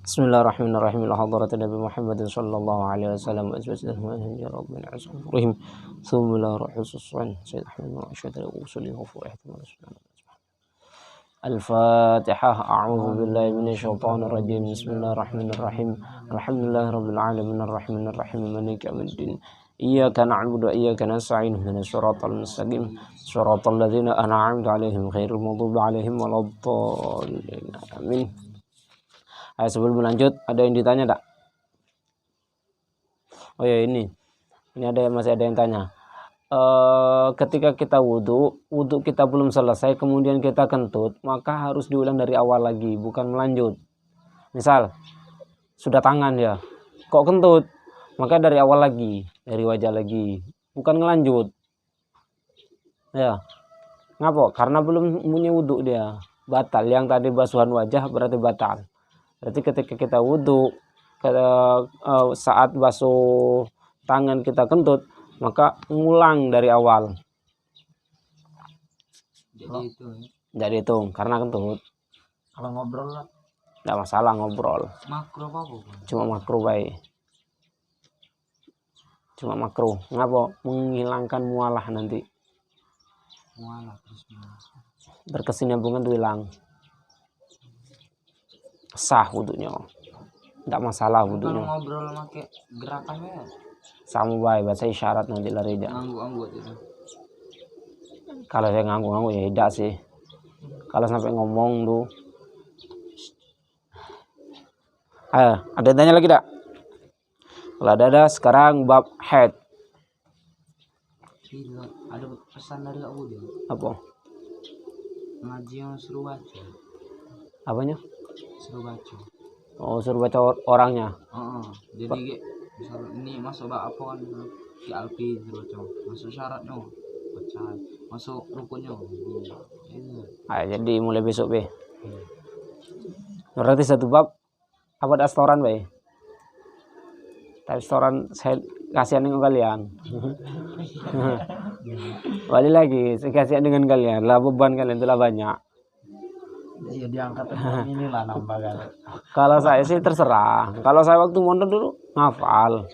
Bismillahirrahmanirrahim. Ila hadratin Nabi Muhammad sallallahu alaihi wasallam wa azwajihi ya rabbana azrahim. Bismillahirrahmanirrahim. Sayyid Ahmad wa asyhadu an la ilaha illallah. Al-Fatihah. A'udzu billahi minasyaitonir rajim. Bismillahirrahmanirrahim. Alhamdulillahirabbil alamin arrahmanir rahim maliki yaumiddin. Iyyaka na'budu wa iyyaka nasta'in ihdinas siratal mustaqim siratal ladzina an'amta 'alaihim ghairil maghdubi 'alaihim waladdallin. Amin. Ayo, sebelum lanjut, ada yang ditanya tak? Oh ya, ini masih ada yang tanya. Ketika kita wudhu kita belum selesai, kemudian kita kentut, maka harus diulang dari awal lagi, bukan melanjut. Misal, sudah tangan ya, kok kentut, maka dari awal lagi, dari wajah lagi, bukan ngelanjut. Ya, ngapa? Karena belum punya wudhu dia, batal. Yang tadi basuhan wajah berarti batal. Berarti ketika kita wudhu, saat basuh tangan kita kentut, maka ngulang dari awal. Jadi itu karena kentut. Kalau ngobrol lah, tidak masalah ngobrol. makro apa? Cuma makruh baik. Cuma makruh. Ngapa? Menghilangkan mualah nanti. Mualah terus Berkesinambungan tuh hilang. Sah wudhunya, tidak masalah wudhunya. Kalau ngobrol pakai gerakannya Sama baik, bahasa isyarat nanti lari aja. ngangguk itu. Kalau saya ngangguk ya tidak sih. Kalau sampai ngomong tuh. Ada tanya lagi tak? Kalau ada sekarang bab haid. Ada pesan dari aku dia. Apa? Ngaji yang suruh baca. Apanya? Suruh baca. Oh, suruh baca orangnya. Jadi misal ini masuk bab apa kan di Alpi suruh baca. Masuk syaratnya baca. Masuk rukunnya. Jadi mulai besok be. Berarti satu bab apa ada setoran be? Tapi setoran saya kasihan dengan kalian. Balik lagi, saya kasihan dengan kalian. Lah beban kalian itulah banyak. Ya diangkat inilah nambah kan. Kalau saya sih terserah. Kalau saya waktu mondok dulu ngafal.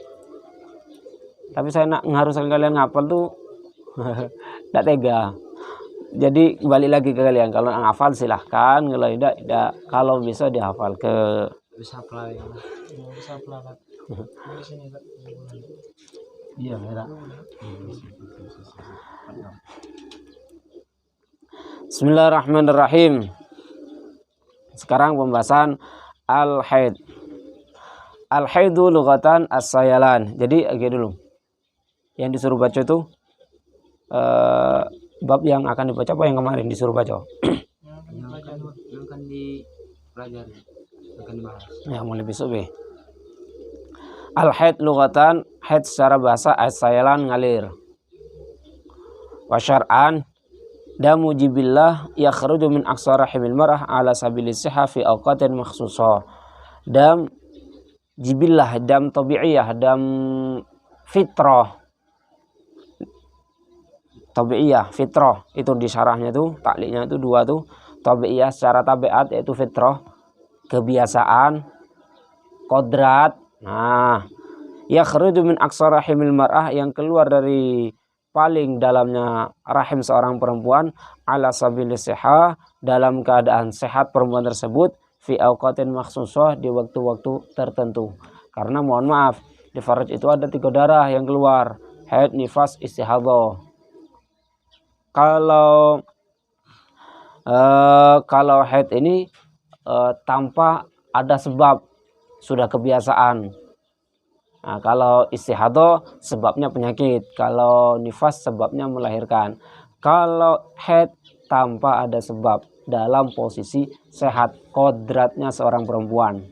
Tapi saya nak mengharuskan kalian ngafal tuh tidak tega. Jadi balik lagi ke kalian. Kalau ngafal silahkan, kalau tidak. Kalau bisa dihafal ke. Bisa pelari. Bisa pelari. Iya merah. Bismillahirrahmanirrahim. Sekarang pembahasan al-haid. Al-haidu lughatan as-sayalan. Jadi dulu. Yang disuruh baca itu bab yang akan dibaca apa yang kemarin disuruh baca? Yang akan dipelajari, akan dibahas. Ya, mulai besok be. Al-haid lughatan, haid secara bahasa as-sayalan ngalir. Wa syar'an damu jibillah yakhruju min aqsa rahimil mar'ah ala sabili sihah fi awqatin makhsusah. Dam jibillah, dam tabi'iyah, dam fitrah. Tabi'iyah, fitrah itu di syarahnya tuh, takliknya itu dua tuh. Tabi'iyah secara tabiat yaitu fitrah, kebiasaan, kodrat. Nah, yakhruju min aqsa rahimil mar'ah, yang keluar dari paling dalamnya rahim seorang perempuan, ala sabili sihah, dalam keadaan sehat perempuan tersebut, fi awqatin makhsusah, di waktu-waktu tertentu. Karena mohon maaf, di farj itu ada 3 darah yang keluar, haid, nifas, istihadah. Kalau haid ini tanpa ada sebab, sudah kebiasaan. Nah, kalau istihadah sebabnya penyakit, kalau nifas sebabnya melahirkan. Kalau haid tanpa ada sebab, dalam posisi sehat, kodratnya seorang perempuan.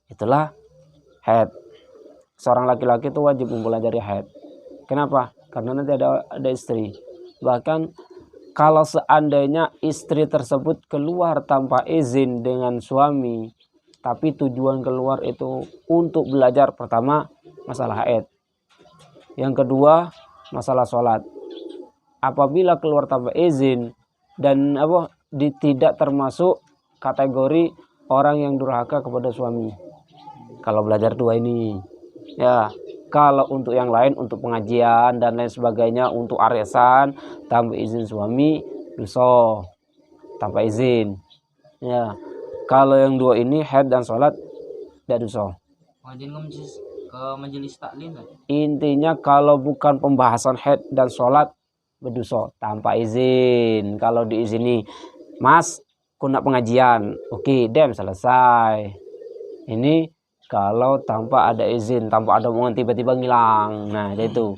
Itulah haid. Seorang laki-laki itu wajib mempelajari haid. Kenapa? Karena nanti ada istri. Bahkan kalau seandainya istri tersebut keluar tanpa izin dengan suami, tapi tujuan keluar itu untuk belajar, pertama masalah haid, yang kedua masalah sholat. Apabila keluar tanpa izin dan tidak termasuk kategori orang yang durhaka kepada suami. Kalau belajar dua ini, ya. Kalau untuk yang lain, untuk pengajian dan lain sebagainya, untuk arisan tanpa izin suami, dosa tanpa izin. Ya. Kalau yang dua ini haid dan sholat tidak dosa. Ngajin ke majelis taklim kan? Intinya kalau bukan pembahasan haid dan sholat berdosa tanpa izin. Kalau diizini, Mas, aku nak pengajian, oke, dem selesai. Ini kalau tanpa ada izin, tanpa ada omongan tiba-tiba ngilang. Nah, itu.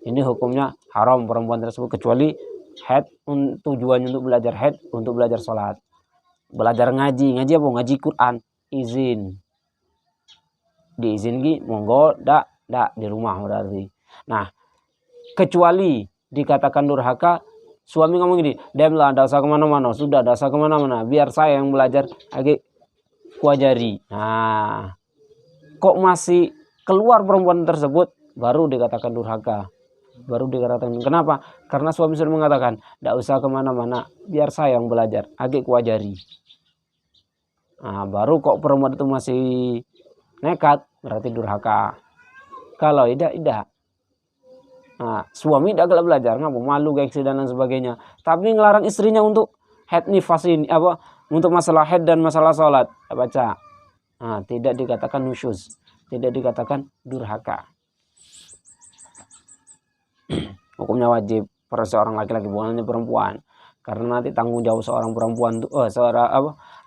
Ini hukumnya haram perempuan tersebut kecuali haid, tujuannya untuk belajar haid, untuk belajar sholat. Belajar ngaji apa? Ngaji Quran, izin. Diizin ki monggo, dak di rumah berarti. Nah, kecuali dikatakan durhaka, suami ngomong gini, dem lah, ndak usah kemana-mana, sudah ndak usah kemana-mana, biar saya yang belajar lagi kuajari. Nah, kok masih keluar perempuan tersebut, baru dikatakan durhaka. Baru dikatakan, kenapa? Karena suami sudah mengatakan, ndak usah kemana-mana, biar saya yang belajar, agak kuajari. Nah, baru kok perempuan itu masih nekat, berarti durhaka. Kalau tidak. Nah, suami tidak belajar, ngapa? Malu, gengsi dan lain sebagainya. Tapi ngelarang istrinya untuk haid nifas ini, apa? Untuk masalah haid dan masalah sholat, baca. Nah, tidak dikatakan nusyuz, tidak dikatakan durhaka. Hukumnya wajib pada seorang laki-laki, bukan hanya perempuan. Karena nanti tanggung jawab seorang perempuan itu,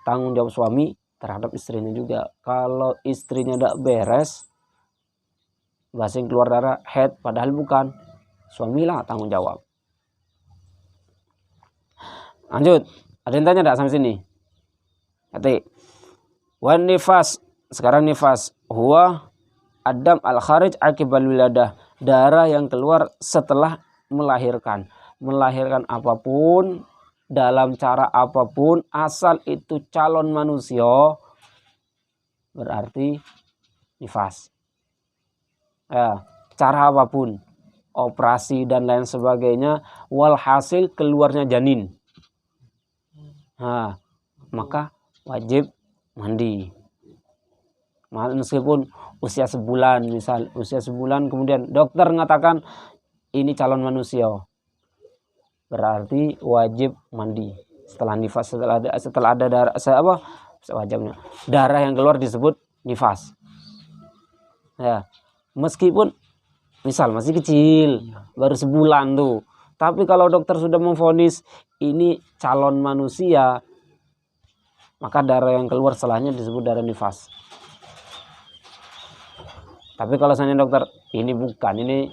tanggung jawab suami terhadap istrinya juga. Kalau istrinya tidak beres, basing keluar darah, haid, padahal bukan, suamilah tanggung jawab. Lanjut, ada yang tanya tidak sampai sini? Hati. Wan nifas, sekarang nifas, huwa adam al kharij akibal wiladah, darah yang keluar setelah melahirkan. Melahirkan apapun, dalam cara apapun, asal itu calon manusia, berarti nifas. Ya, cara apapun, operasi dan lain sebagainya, walhasil keluarnya janin. Nah, maka wajib mandi. Meskipun usia sebulan, misal usia sebulan, kemudian dokter mengatakan ini calon manusia, berarti wajib mandi setelah nifas, setelah ada darah, wajibnya darah yang keluar disebut nifas. Ya, meskipun misal masih kecil, baru sebulan tuh, tapi kalau dokter sudah memvonis ini calon manusia, maka darah yang keluar setelahnya disebut darah nifas. Tapi kalau seandainya dokter ini bukan, ini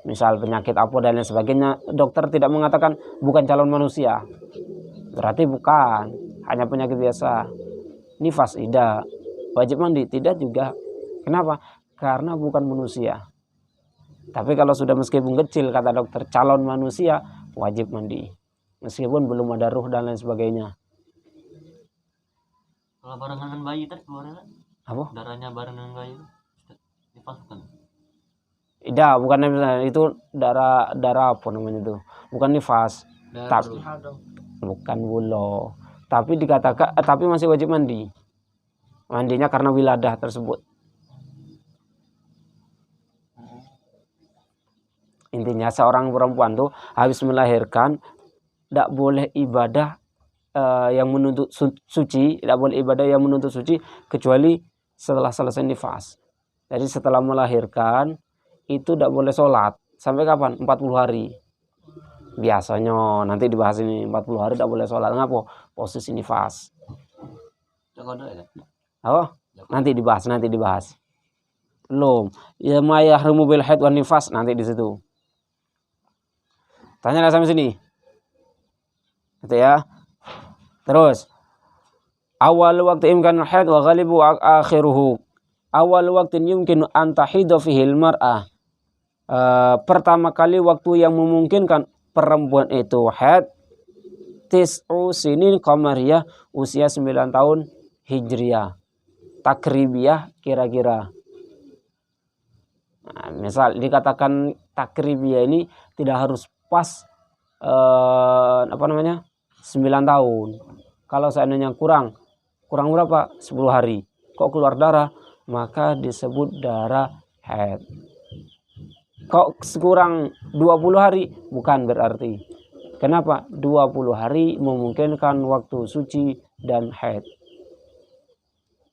misal penyakit apa dan lain sebagainya, dokter tidak mengatakan bukan calon manusia, berarti bukan, hanya penyakit biasa. Nifas tidak, wajib mandi tidak juga. Kenapa? Karena bukan manusia. Tapi kalau sudah meskipun kecil, kata dokter, calon manusia, wajib mandi meskipun belum ada ruh dan lain sebagainya. Kalau barengan dengan bayi tadi keluarnya apa? Darahnya bareng dengan bayi nifas bukan? Tidak, bukan itu darah apa namanya itu? Bukan nifas. Bukan bulo. Tapi dikatakan, tapi masih wajib mandi. Mandinya karena wiladah tersebut. Intinya seorang perempuan tuh habis melahirkan tidak boleh ibadah yang menuntut suci, tidak boleh ibadah yang menuntut suci kecuali setelah selesai nifas. Jadi setelah melahirkan itu tidak boleh sholat sampai kapan? 40 hari. Biasanya nanti dibahas ini 40 hari tidak boleh sholat. Ngapa? Posisi nifas. Apa? Nanti dibahas. Belum. Ya ma yahrumu bil haid wan nifas, nanti di situ. Tanya sampai sini. Itu ya. Terus awal waktu imkan haid wa ghalibu akhiruhu. Awal waktu yumkinu an tahidha fihi al-mar'ah. Pertama kali waktu yang memungkinkan perempuan itu haid tis'u sinin qamariyah, usia 9 tahun hijriyah. Takribiyah kira-kira. Nah, misal dikatakan takribiyah ini tidak harus pas 9 tahun. Kalau seandainya kurang kurang berapa? 10 hari. Kok keluar darah? Maka disebut darah haid. Kok kurang 20 hari? Bukan berarti. Kenapa? 20 hari memungkinkan waktu suci dan haid.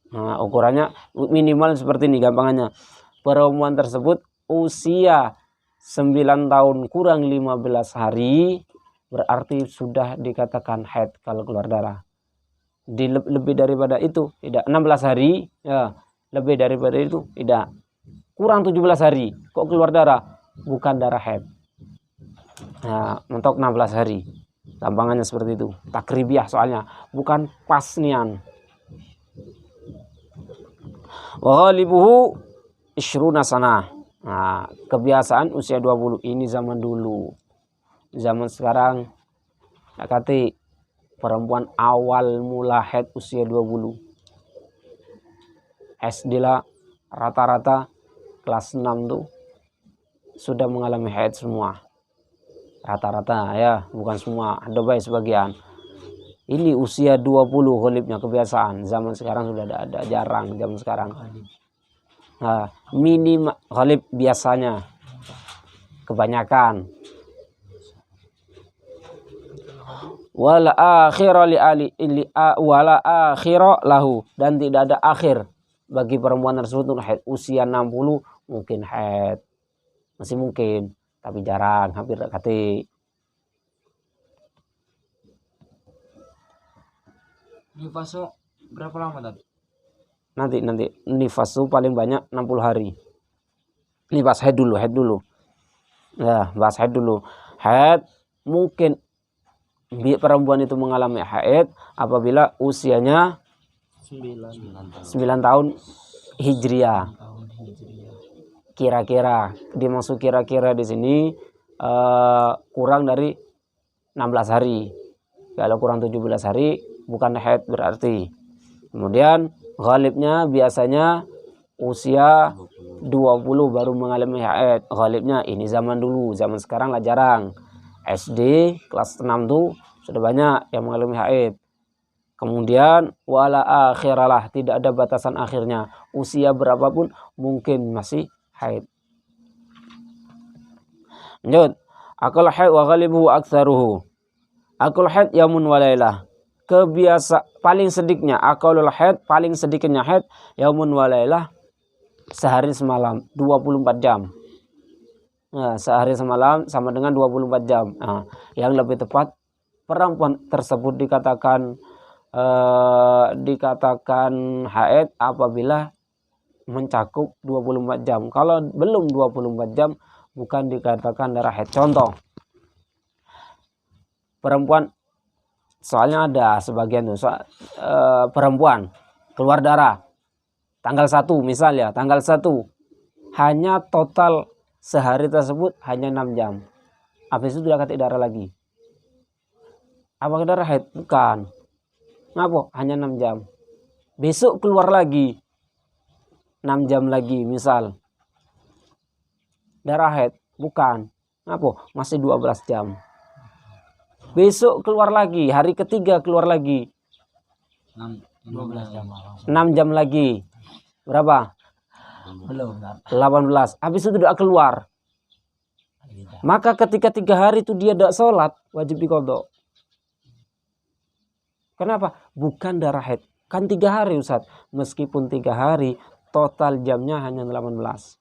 Nah, ukurannya minimal seperti ini gampangannya. Perempuan tersebut usia 9 tahun kurang 15 hari berarti sudah dikatakan haid kalau keluar darah. Lebih daripada itu tidak, 16 hari ya, lebih daripada itu tidak, kurang 17 hari kok keluar darah, bukan darah haid. Nah, mentok 16 hari gampangannya seperti itu, takribiah soalnya, bukan pasnian. Wa ghalibuhu isyruna sanah. Nah, kebiasaan usia 20 ini zaman dulu. Zaman sekarang kata perempuan awal mula haid usia 20. SD lah rata-rata kelas 6 tuh sudah mengalami haid semua. Rata-rata ya, bukan semua, ada baik sebagian. Ini usia 20 ghalibnya kebiasaan. Zaman sekarang sudah ada jarang zaman sekarang. Nah, minim ghalib biasanya. Kebanyakan. Wala akhira wala akhira lahu, dan tidak ada akhir bagi perempuan tersebut untuk haid. Usia 60 mungkin haid, masih mungkin, tapi jarang, hampir kata. Nifasu berapa lama tadi? Nanti nifasu paling banyak 60 hari. Ini bahas haid dulu. Ya, bahas haid dulu. Haid mungkin perempuan itu mengalami haid apabila usianya 9 tahun hijriah. Kira-kira dimaksud kira-kira di sini kurang dari 16 hari. Kalau kurang 17 hari bukan haid berarti. Kemudian ghalibnya biasanya usia 20 baru mengalami haid. Ghalibnya ini zaman dulu, zaman sekarang lah jarang. SD kelas 6 tuh sudah banyak yang mengalami haid. Kemudian wala akhiralah, tidak ada batasan akhirnya. Usia berapapun mungkin masih haid. Lanjut. Akal haid wa ghalibuhu aktsaruhu. Akal haid yamun walailah. Kebiasa paling sedikitnya akalul haid, paling sedikitnya haid yamun walailah, sehari semalam 24 jam. Nah, sehari semalam sama dengan 24 jam. Nah, yang lebih tepat perempuan tersebut dikatakan haid apabila mencakup 24 jam. Kalau belum 24 jam bukan dikatakan darah haid. Contoh, perempuan, soalnya ada sebagian tuh perempuan keluar darah tanggal 1 misalnya, tanggal 1 hanya total sehari tersebut hanya 6 jam. Habis itu sudah kata darah lagi. Apakah darah haid? Bukan. Ngapa? Hanya 6 jam. Besok keluar lagi 6 jam lagi misal. Darah haid? Bukan. Ngapa? Masih 12 jam. Besok keluar lagi, hari ketiga keluar lagi 12 jam. 6 jam lagi. Berapa? Belum. 18. Habis itu tidak keluar. Maka ketika 3 hari itu dia tidak sholat, wajib diqadha. Kenapa? Bukan darah haid. Kan 3 hari Ustaz. Meskipun 3 hari, total jamnya hanya 18.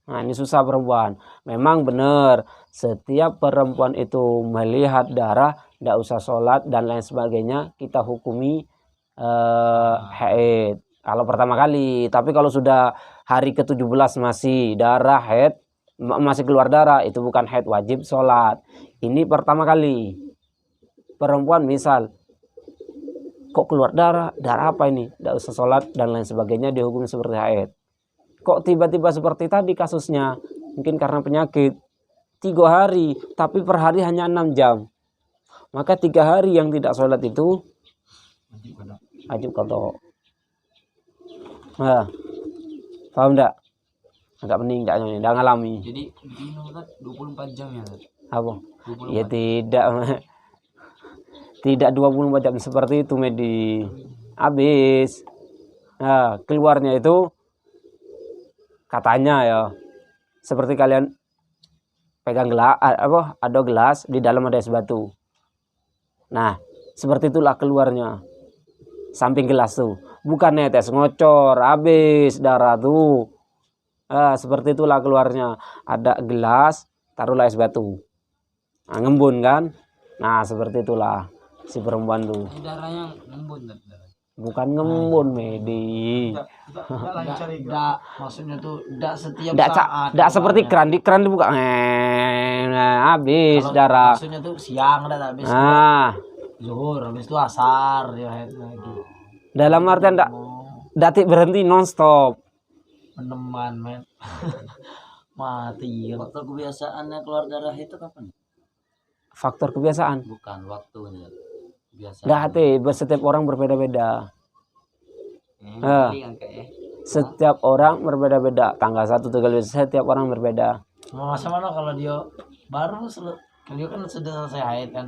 Nah, ini susah perempuan. Memang benar, setiap perempuan itu melihat darah, tidak usah sholat dan lain sebagainya, kita hukumi haid. Kalau pertama kali, tapi kalau sudah hari ke-17 masih darah haid, masih keluar darah, itu bukan haid, wajib sholat. Ini pertama kali. Perempuan misal, kok keluar darah apa ini? Tidak usah sholat dan lain sebagainya, dihukum seperti haid. Kok tiba-tiba seperti tadi kasusnya? Mungkin karena penyakit. 3 hari, tapi per hari hanya 6 jam. Maka 3 hari yang tidak sholat itu wajib qadha. Nah, paham enggak? Agak pening enggak ngalami. Jadi begini Ustaz, 24 jam ya Ustaz? Apa? 24. Ya tidak. Tidak 24 jam seperti itu, Medi. Habis. Nah, keluarnya itu katanya ya seperti kalian pegang gelas ada gelas, di dalam ada es batu. Nah, seperti itulah keluarnya. Samping gelas tuh. Bukan netes, ngocor, habis darah tuh. Seperti itulah keluarnya. Ada gelas, taruhlah es batu. Nah, ngembun kan? Nah, seperti itulah si perempuan tuh. Darahnya ngembun kan? Bukan ngembun, Medi. Enggak, maksudnya tuh enggak setiap Nggak saat. nggak seperti keluarnya. keran dibuka. Nah, habis Kalau darah. Maksudnya tuh siang udah habis Nah, zuhur, habis itu asar dia haid lagi. dalam artian datik berhenti nonstop. Meneman, men. Mati. Waktu kebiasaannya keluar darah itu kapan? Faktor kebiasaan. Bukan waktunya. Biasa. Datik setiap orang berbeda-beda. Setiap orang berbeda-beda. Tanggal 1 tanggal 2 setiap orang berbeda. Masa mana kalau dia baru kan dia kan sudah selesai haid kan.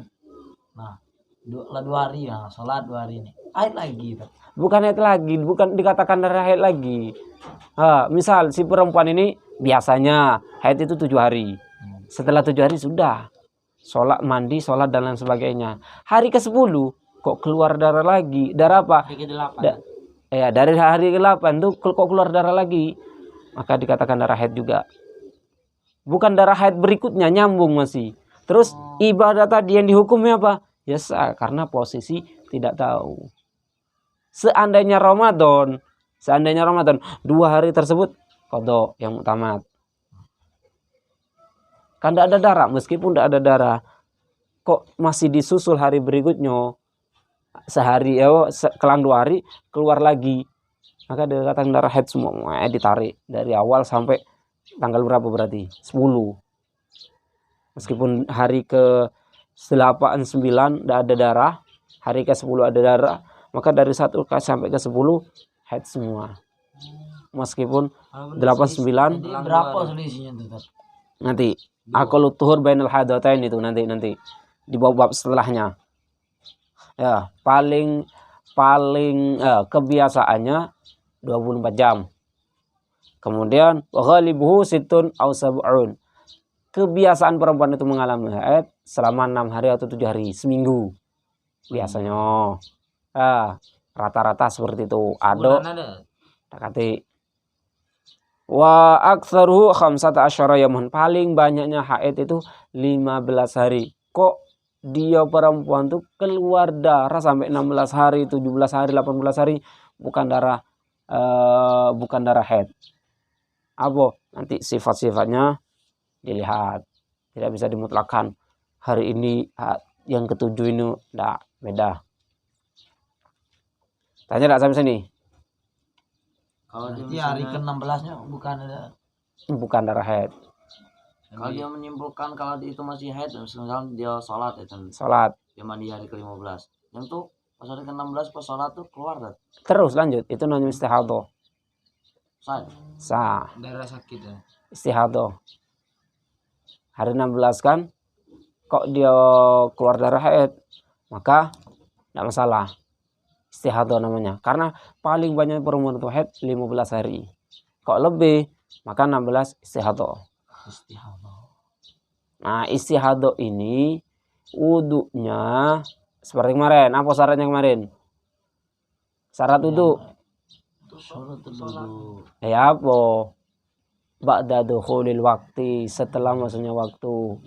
Nah, 2 hari ya, sholat 2 hari ini. Haid lagi tuh. Bukan haid lagi, bukan dikatakan darah haid lagi. Misal si perempuan ini biasanya haid itu 7 hari. Setelah 7 hari sudah sholat, mandi, sholat dan lain sebagainya. Hari ke-10 kok keluar darah lagi. Darah apa? Hari ke-8. Dari hari ke-8 tuh kok keluar darah lagi. Maka dikatakan darah haid juga. Bukan darah haid berikutnya, nyambung masih. Terus ibadah tadi yang dihukumnya apa? Ya sah, karena posisi tidak tahu. Seandainya Ramadan 2 hari tersebut qadha yang muktamad. Kan tidak ada darah, meskipun tidak ada darah, kok masih disusul hari berikutnya, sehari kelang 2 hari keluar lagi, maka dikatakan darah haid semua. Ditarik dari awal sampai tanggal berapa berarti 10. Meskipun hari ke-8 9 tidak ada darah, hari ke-10 ada darah, maka dari 1 sampai ke 10 haid semua. Meskipun 8 9 Berapa selisihnya tuh? nanti aqallut tuhur bainal hadatain itu nanti di bab setelahnya. Ya, paling kebiasaannya 24 jam. Kemudian ghalibuhu situn aw sab'un. Kebiasaan perempuan itu mengalami haid selama 6 hari atau 7 hari, seminggu. Biasanya. Rata-rata seperti itu. Ada takati. Wa aktsaruhu 15 yaman. Paling banyaknya haid itu 15 hari. Kok dia perempuan tuh keluar darah sampai 16 hari, 17 hari, 18 hari, bukan darah haid. Apa? Nanti sifat-sifatnya dilihat. Tidak bisa dimutlakan. Hari ini yang ke-7 ini enggak, beda. Tanya enggak sampai sini? Kalau Berarti hari ke-16-nya Bukan darah haid. Kalau dia menyimpulkan kalau itu masih haid, misalnya dia sholat ya, Salat. dia mandi hari ke-15. Yang tuh pas hari ke-16 pas sholat tuh keluar kan? Terus lanjut. Itu namanya istihadhah. Sah. Darah sakit ya. Istihadhah. Hari 16 kan kok dia keluar darah haid, maka tidak masalah. Istihadhah namanya. Karena paling banyak perempuan itu haid 15 hari. Kok lebih, maka 16 istihadhah. Nah, istihadhah ini wudunya seperti kemarin. Apa syaratnya kemarin? Syarat wudu. Ya apa? Ba'da dukhulil waktu, setelah masuknya waktu.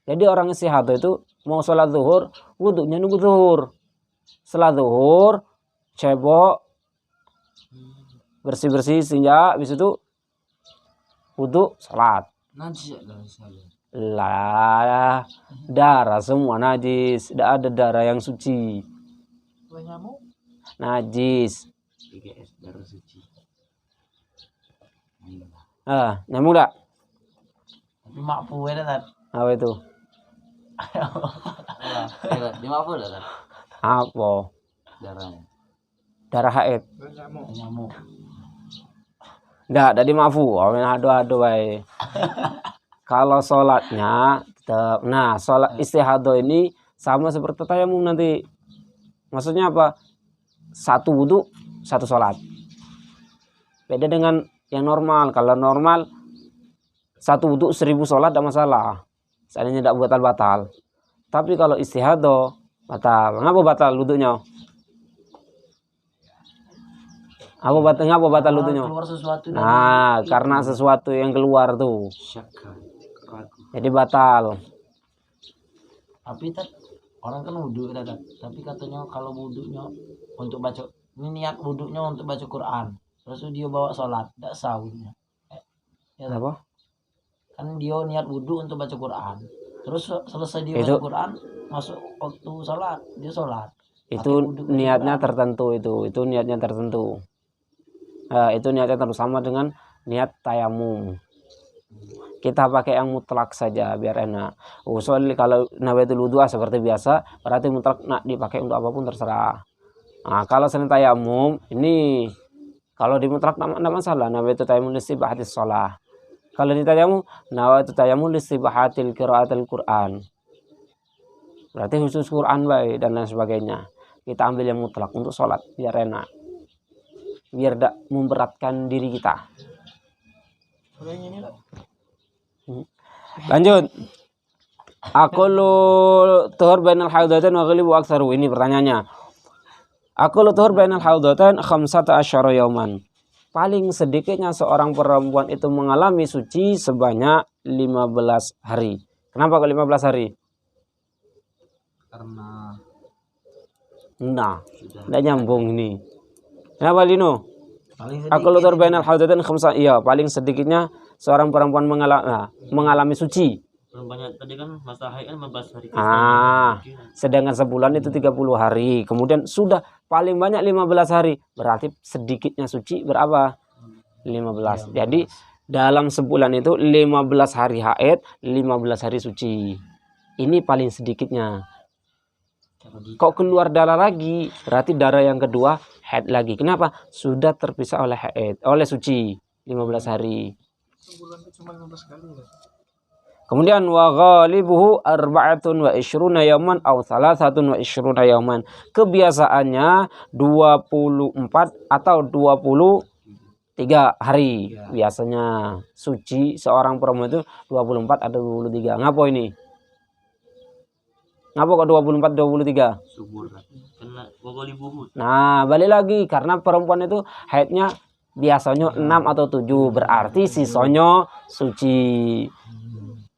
Jadi orang istihadhah itu mau sholat zuhur, wudunya nunggu zuhur. Setelah zuhur, cebok, bersih-bersih sehingga habis itu wudu, sholat. Najis darah saya. Lah, darah semua najis, tidak ada darah yang suci. Najis. 3S darah suci. Nyambung enggak? Tapi makfu ya kan. Apa itu? Dia maaf udah kan? Apa? Darahnya. Darah haid. Nyamuk. Enggak, tadi maafu. Ado baik. Kalau sholatnya tetap. Nah, sholat istihadhah ini sama seperti tayamum nanti. Maksudnya apa? Satu wudhu, satu sholat. Beda dengan yang normal. Kalau normal, satu wudhu 1000 sholat tidak masalah. Seandainya tidak batal-batal. Tapi kalau istihadah, batal. Ngapa batal wudhunya? Ngapa batal wudhunya? Keluar sesuatu dari Nah, karena sesuatu yang keluar tuh. Syaka, ragu. Jadi batal. Tapi orang kan wudhu kan, tapi katanya kalau wudhunya untuk baca, ini niat wudhunya untuk baca Quran, terus dia bawa sholat, tidak sah wudhunya. Ya, Apa? kan dia niat wudhu untuk baca Quran, terus selesai dia Itu- baca Quran, masuk waktu sholat, dia sholat. Itu Pakai wudhu baca niatnya Quran. tertentu itu niatnya tertentu. Itu niatnya tertentu sama dengan niat tayamum. Kita pakai yang mutlak saja biar enak. Soalnya kalau nawaitul wudu seperti biasa, berarti mutlak nak dipakai untuk apapun terserah. Nah, kalau selain tayamum ini kalau di mutlak tidak masalah. Nawaitul tayamum listibahatis shalah. Kalau di tayamum nawaitul tayamum listibahatil qiraatil Quran. Berarti khusus Quran baik dan lain sebagainya. Kita ambil yang mutlak untuk sholat biar enak. Biar tidak memberatkan diri kita. Lanjut. Aqulu tuhur bainal haudatain wa ghalibu aktsaru. Ini pertanyaannya. Aqulu tuhur bainal haudatain 15 yauman. Paling sedikitnya seorang perempuan itu mengalami suci sebanyak 15 hari. Kenapa kok 15 hari? Karena Nah, tidak nyambung ini. Kenapa Lino? Paling Aku lutur bainal haudatain khamsa. Iya, paling sedikitnya seorang perempuan mengalami suci. Banyak tadi kan masa haid kan 15 hari. Sedangkan sebulan itu 30 hari. Kemudian sudah paling banyak 15 hari. Berarti sedikitnya suci berapa? 15. Jadi dalam sebulan itu 15 hari haid, 15 hari suci. Ini paling sedikitnya. Kok keluar darah lagi? Berarti darah yang kedua haid lagi. Kenapa? Sudah terpisah oleh haid, oleh suci 15 hari. sebulan itu cuma 15 kali ya. Kemudian wa ghalibuhu arba'atun wa ishruna yauman aw thalathatun wa ishruna yauman. Kebiasaannya 24 atau 23 hari. Biasanya suci seorang perempuan itu 24 atau 23. Ngapa ini? Ngapa kok 24 23? Subur kan. Kena wagoli buhut. Nah, balik lagi karena perempuan itu haidnya biasanya 6 atau 7, berarti sisanya suci.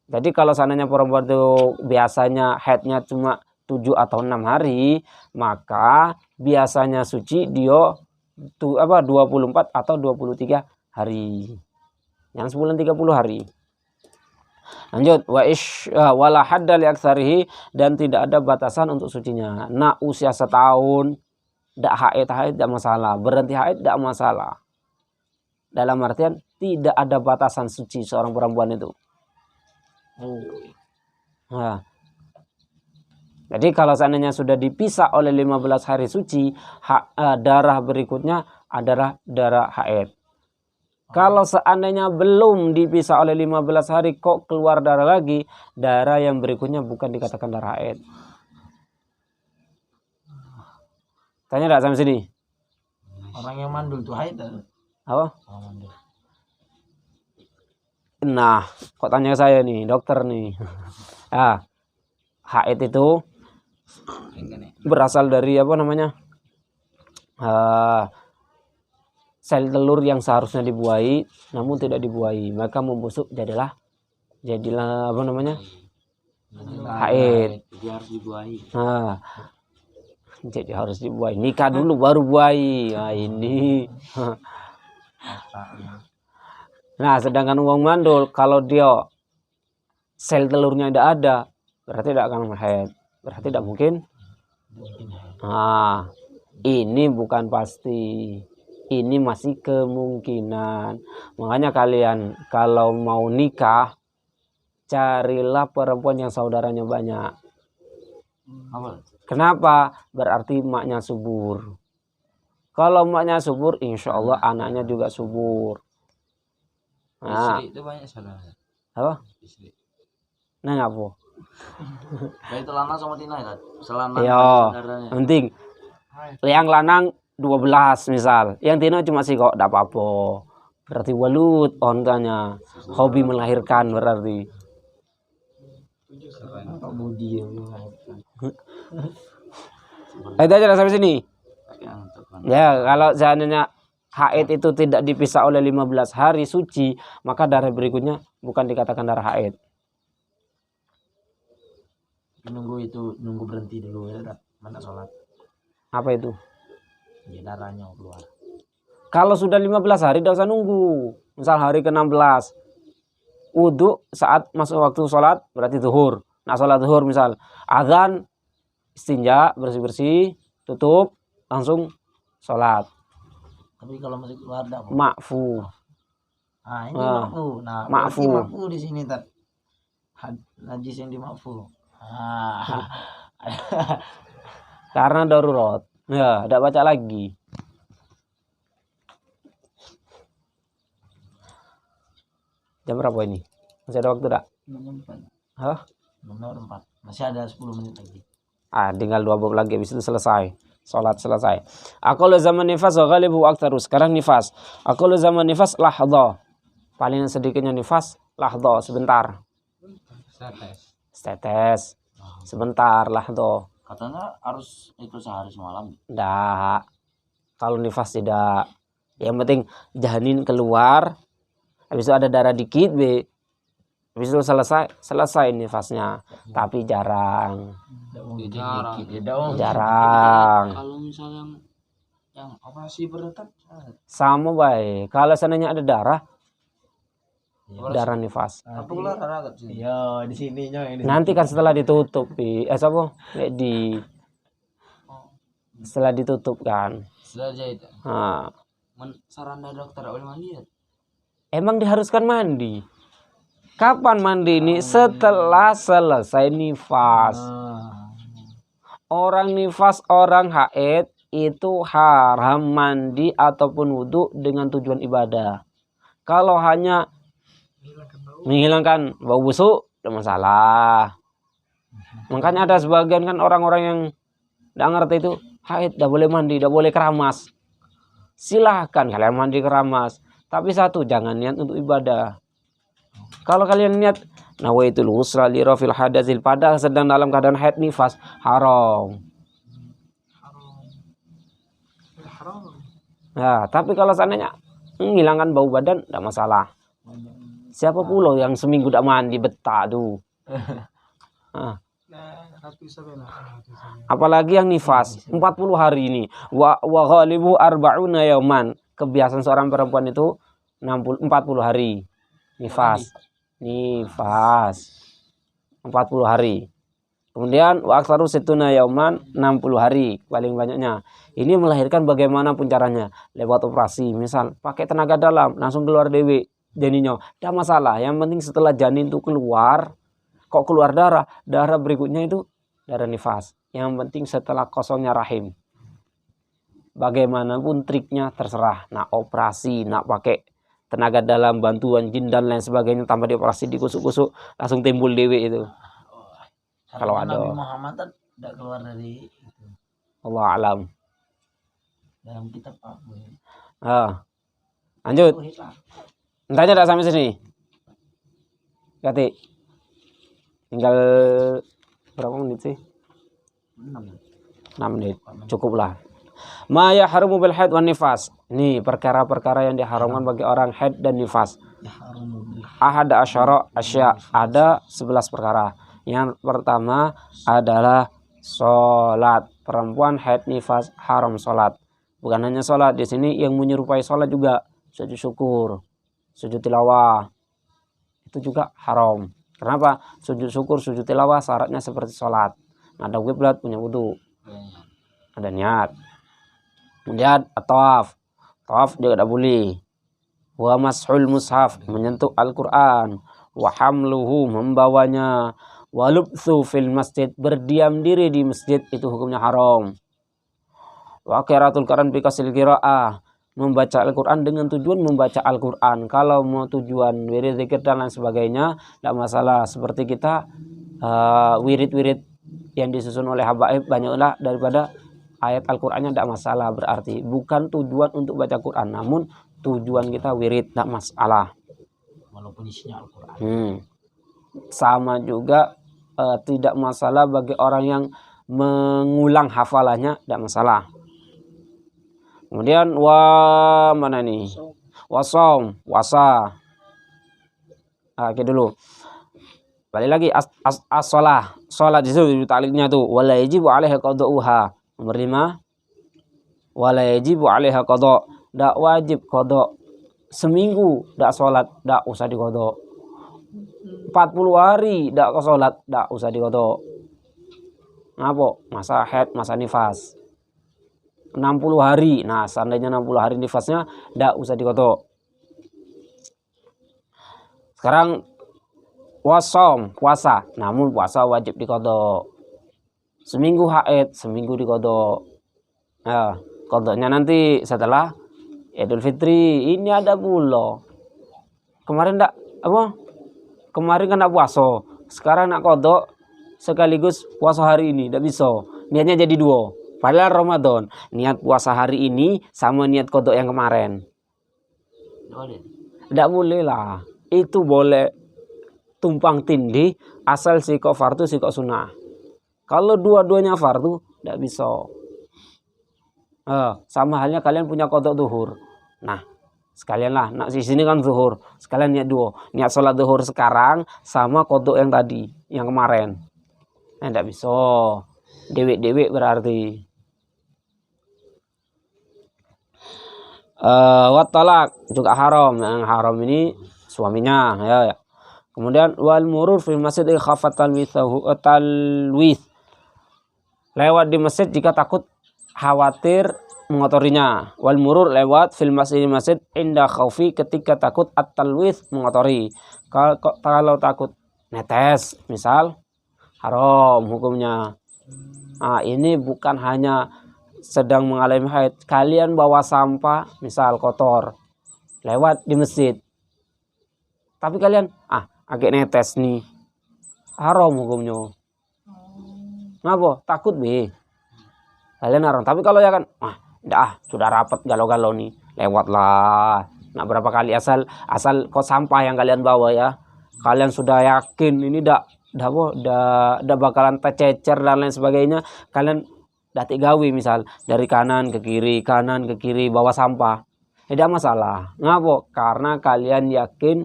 Jadi kalau seandainya perempuan itu biasanya haidnya cuma 7 atau 6 hari, maka biasanya suci dia 24 atau 23 hari. Yang sebulan 30 hari. Lanjut, wala hadda li aktsarihi, dan tidak ada batasan untuk sucinya. Nak usia setahun tidak haid tidak masalah, berhenti haid tidak masalah. Dalam artian tidak ada batasan suci seorang perempuan itu. Nah, jadi kalau seandainya sudah dipisah oleh 15 hari suci, darah berikutnya adalah darah haid. Kalau seandainya belum dipisah oleh 15 hari kok keluar darah lagi, darah yang berikutnya bukan dikatakan darah haid. Tanya enggak sampai sini? Orang yang mandul tuh haid. Apa? Orang mandul. Nah, kok tanya saya nih, dokter nih. Haid itu berasal dari apa namanya? Sel telur yang seharusnya dibuahi namun tidak dibuahi, maka membusuk jadilah apa namanya? Haid. Jadi harus dibuahi. Jadi harus dibuahi. Nikah dulu baru buahi. Nah, ini. Nah, sedangkan uang mandul kalau dia sel telurnya tidak ada, berarti tidak akan haid. Berarti tidak mungkin. Nah, ini bukan pasti. Ini masih kemungkinan. Makanya kalian kalau mau nikah, carilah perempuan yang saudaranya banyak. Kenapa? Berarti maknya subur. Kalau maknya subur, insya Allah anaknya juga subur. Nah, Istri itu banyak salah. apa? Istri. Nah, apa? Nah, itu lanang sama tina ya, selama Iya, saudaranya. penting. Yang lanang 12 misal, yang tina cuma sih kok, tidak apa-apa. Berarti walut ontanya, hobi melahirkan berarti. Pak Budi ya. Itu aja sampai sini. Yang untuk lanang. Ya, kalau seandainya haid itu tidak dipisah oleh 15 hari suci, maka darah berikutnya bukan dikatakan darah haid. Nunggu berhenti dulu ya, Tat. Mana sholat? Apa itu? Ya darahnya keluar. Kalau sudah 15 hari tidak usah nunggu. Misal hari ke-16, wudhu saat masuk waktu sholat berarti zuhur. Nah, sholat zuhur misal azan, istinja, bersih-bersih, tutup, langsung sholat. Tapi kalau masih keluar enggak apa? Ma'fu. Nah, ini Ah, makfu. Nah, makfu. berarti makfu di sini, Tat. Najis yang di makfu. Ah. Karena darurat. Ya, tidak baca lagi. Jam berapa ini? Masih ada waktu tak? Hah? Nomor 4. Masih ada 10 menit lagi. Tinggal 2 bab lagi, habis itu selesai. Salat selesai. Aqallu zaman nifas wa ghalibu aktsaru. Sekarang nifas. Aqallu zaman nifas lahdha. Paling sedikitnya nifas lahdha, sebentar. Setetes. Sebentar lahdha. Katanya harus itu sehari semalam. Ndak. Kalau nifas tidak. Yang penting janin keluar. Habis itu ada darah dikit, habis itu selesai nifasnya. Tapi jarang. Jarang. Kalau misalnya yang operasi berat Sama baik. Kalau seandainya ada darah nifas. apa keluar darah sih? Iya, di sininya yang di Nanti kan setelah ditutup, siapa? Setelah ditutup kan. Sudah jahit. Nah, Saran dari dokter boleh mandi ya? emang diharuskan mandi. Kapan mandi ini? Setelah selesai nifas. Orang nifas, orang haid itu haram mandi ataupun wudhu dengan tujuan ibadah. Kalau hanya menghilangkan bau busuk, tidak masalah. Makanya ada sebagian kan orang-orang yang tidak ngerti itu, haid tidak boleh mandi, tidak boleh keramas. Silahkan kalian mandi keramas, tapi satu, jangan niat untuk ibadah. Kalau kalian niat nawaitul ghusla li rafil hadatsil, padahal sedang dalam keadaan haid nifas, haram. Nah, tapi kalau seandainya menghilangkan bau badan, tidak masalah. Siapa pula yang seminggu tidak mandi betah tuh. Nah, apalagi yang nifas 40 hari ini. Wa ghalibu arba'una yauman. Kebiasaan seorang perempuan itu 40 hari nifas. 40 hari. Kemudian wa aktsaru situna yauman, 60 hari paling banyaknya. Ini melahirkan bagaimanapun caranya, lewat operasi, misal pakai tenaga dalam langsung keluar dewe janinnya. Tidak masalah, yang penting setelah janin itu keluar, kok keluar darah berikutnya itu darah nifas. Yang penting setelah kosongnya rahim. Bagaimanapun triknya terserah. Nak operasi, nak pakai tenaga dalam, bantuan jin dan lain sebagainya, tanpa dioperasi, dikusuk-kusuk langsung timbul dewe itu. Kalau ada. Nabi Muhammad tidak keluar dari itu. Allah alam. Dalam kitab apa? Lanjut. Entahnya tidak sampai sini. Ganti. Tinggal berapa menit sih? 6 menit. Cukuplah. Ma yahrumu bil haid wan nifas. Ini perkara-perkara yang diharamkan bagi orang haid dan nifas. Ahada asyara asya. Ada 11 perkara. Yang pertama adalah sholat. Perempuan haid nifas haram sholat. Bukan hanya sholat, di sini yang menyerupai sholat juga sujud syukur, sujud tilawah, itu juga haram. Kenapa? Sujud syukur, sujud tilawah syaratnya seperti sholat. Ada qiblat, punya wudu, ada niat. Kemudian tawaf juga tidak boleh. Wa mashul mushaf, menyentuh Al-Quran. Wa hamluhu, membawanya. Wa lubthu fil masjid, berdiam diri di masjid, itu hukumnya haram. Wa qiraatul Quran bi kasril qiraah, membaca Al-Quran dengan tujuan membaca Al-Quran. Kalau mau tujuan wirid zikir dan lain sebagainya tidak masalah. Seperti kita wirid-wirid yang disusun oleh habaib banyaklah daripada ayat Al-Qur'annya, tidak masalah. Berarti bukan tujuan untuk baca Quran, namun tujuan kita wirid, tidak masalah. Walaupun isinya Al-Quran. Sama juga tidak masalah bagi orang yang mengulang hafalannya, tidak masalah. Kemudian mana nih? Wasom, puasa. Oke dulu. Balik lagi as-shalah. Salat di situ taliknya tuh wala yajibu 'alaiha qada'uha. Nomor 5. Wala yajibu 'alaiha qada'. Enggak wajib qada'. Seminggu enggak salat, enggak usah diqada'. 40 hari enggak salat, enggak usah diqada'. Ngapa? Masa haid, masa nifas. 60 hari. Nah, seandainya 60 hari nifasnya enggak usah diqada'. Sekarang wasom, puasa, namun puasa wajib diqada'. Seminggu haid, seminggu diqada'. Nah, qadanya nanti setelah Idul Fitri. Ini ada pula. Kemarin enggak Kemarin kan enggak puasa. Sekarang nak qada' sekaligus puasa hari ini, enggak bisa. Niatnya jadi 2. Padahal Ramadan, niat puasa hari ini sama niat qada' yang kemarin. Enggak boleh lah. Itu boleh tumpang tindih asal si kok fardu si kok sunnah. Kalau dua-duanya fardu tidak bisa. Sama halnya kalian punya qada zuhur. Nah, sekalian lah, nak di sini kan zuhur, sekalian niat 2. Niat sholat zuhur sekarang sama qada yang tadi, yang kemarin. Nah, tidak bisa. Dewek-dewek berarti. Wat talak juga haram. Yang haram ini suaminya, ya. Kemudian wal murur fil masjid khafat talwith. Lewat di masjid jika takut khawatir mengotorinya. Wal murur lewat fil masjid inda khaufi ketika takut at-talwith mengotori. Kalau takut netes misal haram hukumnya. Nah, ini bukan hanya sedang mengalami haid, kalian bawa sampah misal kotor lewat di masjid. Tapi kalian agak netes nih, haram hukumnya. Ngapa? Takut be. Kalian haram. Tapi kalau ya kan, sudah rapat galau-galau nih, lewatlah. Nah, berapa kali asal kok sampah yang kalian bawa ya. Kalian sudah yakin ini dah bakalan tercecer dan lain sebagainya. Kalian datik gawi misal dari kanan ke kiri bawa sampah. Tidak masalah. Ngapa? Karena kalian yakin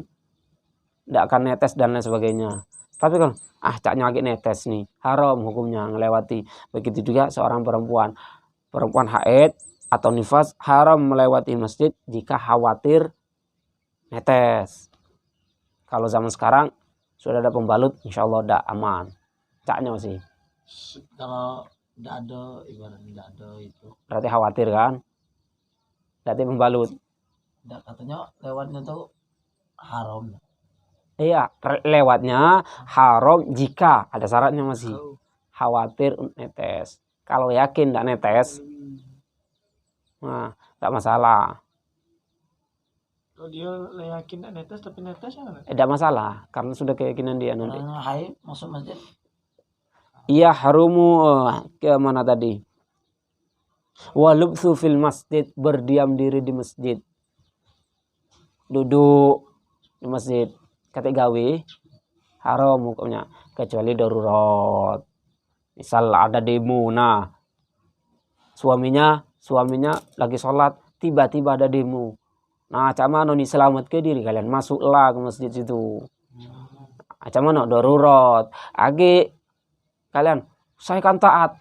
tidak akan netes dan lain sebagainya. Tapi kan caknya lagi netes nih, haram hukumnya ngelewati. Begitu juga seorang perempuan haid atau nifas haram melewati masjid jika khawatir netes. Kalau zaman sekarang sudah ada pembalut, insya Allah udah aman. Caknya masih. Kalau tidak ada, ibarat tidak ada itu. Berarti khawatir kan? Berarti pembalut. Tidak, katanya lewatnya tuh haram. Iya, lewatnya haram jika ada syaratnya masih. Khawatir netes. Kalau yakin tidak netes, nah, tidak masalah. Kalau dia yakin tidak netes tapi netes ya kan? Tidak masalah, karena sudah keyakinan dia nanti. Karena haid masuk masjid. Iya harumu ke mana tadi? Walubthu fil masjid, berdiam diri di masjid. Duduk di masjid. Ketik gawe haram hukumnya kecuali darurat. Misal ada demo, nah suaminya lagi sholat, tiba-tiba ada demo. Nah, camano nih selamat ke diri kalian, masuklah ke masjid situ. Camano darurat. Kalian saya kan taat,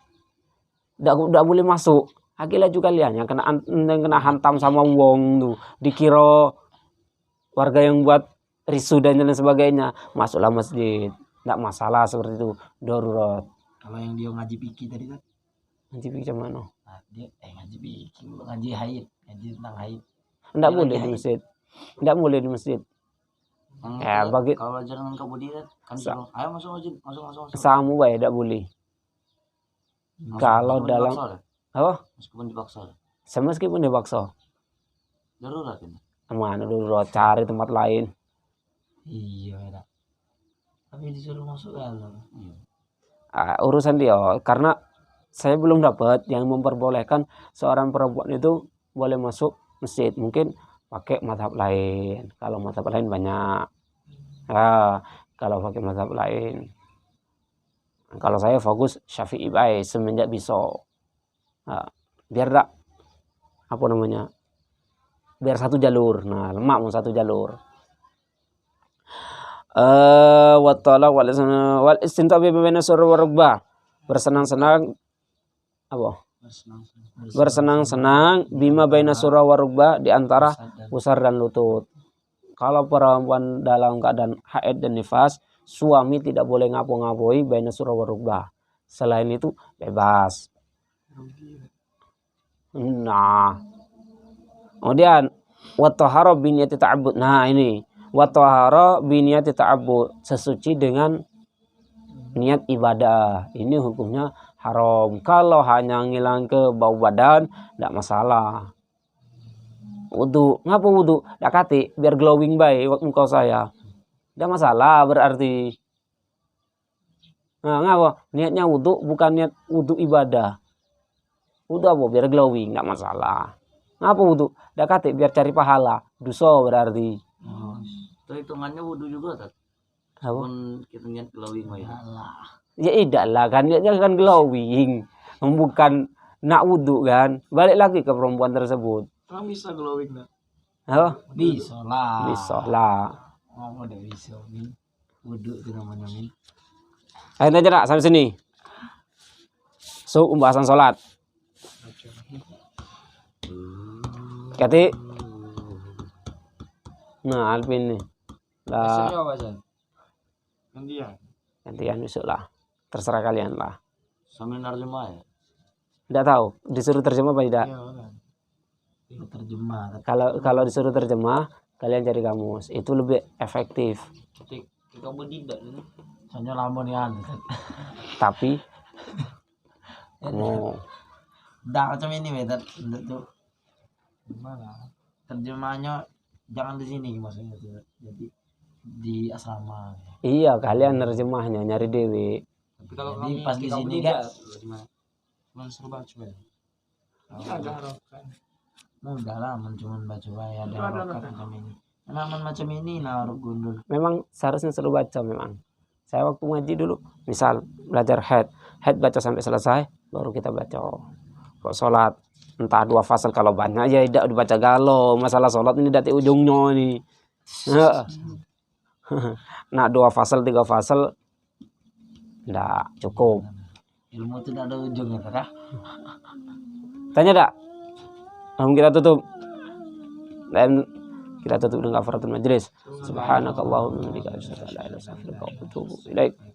tidak boleh masuk. Laju kalian yang kena hantam sama wong tuh, dikira warga yang buat risu dan lain sebagainya, masuklah masjid. Tidak masalah seperti itu, darurat. Kalau yang dia ngaji fikih tadi kan, Ngaji fikih mana? nah, dia ngaji fikih, ngaji haid, ngaji tentang haid. Tidak boleh di masjid. Tidak boleh di masjid. Bagi kalau belajar dengan kabudi kan suruh, ayo masuk masjid, masuk. samu baik tidak boleh. Kalau dalam meskipun dipaksa. Meskipun dipaksa. Darurat ini. Mana darurat, cari tempat lain. Iya, Tapi disuruh masuk dalam. Urusan dia, karena saya belum dapat yang memperbolehkan seorang perempuan itu boleh masuk masjid. Mungkin pakai mazhab lain. Kalau mazhab lain banyak. Kalau pakai mazhab lain. Kalau saya fokus Syafi'i baik semenjak bisa. Biar tak apa namanya? Biar satu jalur. Nah, lemak mau satu jalur. Wal istinta bi baina surah wa rukbah. Bersenang-senang apa? Bersenang-senang bima baina surah wa rukbah di antara pusar dan lutut. Kalau perempuan dalam keadaan haid dan nifas, suami tidak boleh ngapo-ngapoi baina surah wa rukbah. Selain itu bebas. Nah. Kemudian wa tahara bi niyati ta'abbud. Nah, ini wa tahara bi niyati ta'abbud, sesuci dengan niat ibadah. Ini hukumnya haram. Kalau hanya ngilang ke bau badan tidak masalah. Wudu, ngapa wudu? Dak kate biar glowing baik waktu muka saya. Tidak masalah berarti. Nah, ngapa? Niatnya wudu bukan niat wudu ibadah. Wudu apa? Biar glowing, tidak masalah. Ngapa wudu? Dak kate biar cari pahala. Dosa berarti. Itu hitungannya wudhu juga tak? Apa? Pun kita niat glowing ya. Ya tidak lah kan, niatnya kan glowing. Bukan nak wudu kan. Balik lagi ke perempuan tersebut. Emang bisa glowing nak? Apa? Bisa lah. Bisa lah. Oh, udah bisa. Min. Wudhu itu namanya, Min. Ayo aja nak sampai sini. So, pembahasan sholat. Kati. Nah, Alvin nih. Lah, gantian besok lah. Terserah kalian lah. Sambil nerjemah ya. Tidak tahu, disuruh terjemah apa tidak? Iya kan. Terjemah. Kalau disuruh terjemah, kalian cari kamus. Itu lebih efektif. Kita bedidak ini. Soalnya lama nih kan. Tapi Dah macam ini betul. Tuh. Gimana? Terjemahnya jangan di sini maksudnya tuh. Jadi di asrama. iya, kalian nerjemahnya nyari dewi. Tapi kalau Jadi kami pas di kita sini beli kan gimana? Cuma suruh baca ya. Ini ada harokan. mudah lah, cuma baca ya ada Itu ada harokat apa? macam ini. Enaman macam ini nah huruf gundul. Memang seharusnya suruh baca memang. Saya waktu ngaji dulu, misal belajar head baca sampai selesai, baru kita baca. Kok sholat, entah 2 fasal kalau banyak ya tidak dibaca galau. Masalah sholat ini dari ujungnya nih. Nah 2 fasal 3 fasal tidak cukup. Ilmu tidak ada ujungnya kah? Tanya tak? Lalu kita tutup. Dan kita tutup dengan kafaratul majlis. Subhanakallahumma wa bihamdika asyhadu an la ilaha illa anta astaghfiruka wa atubu ilaik.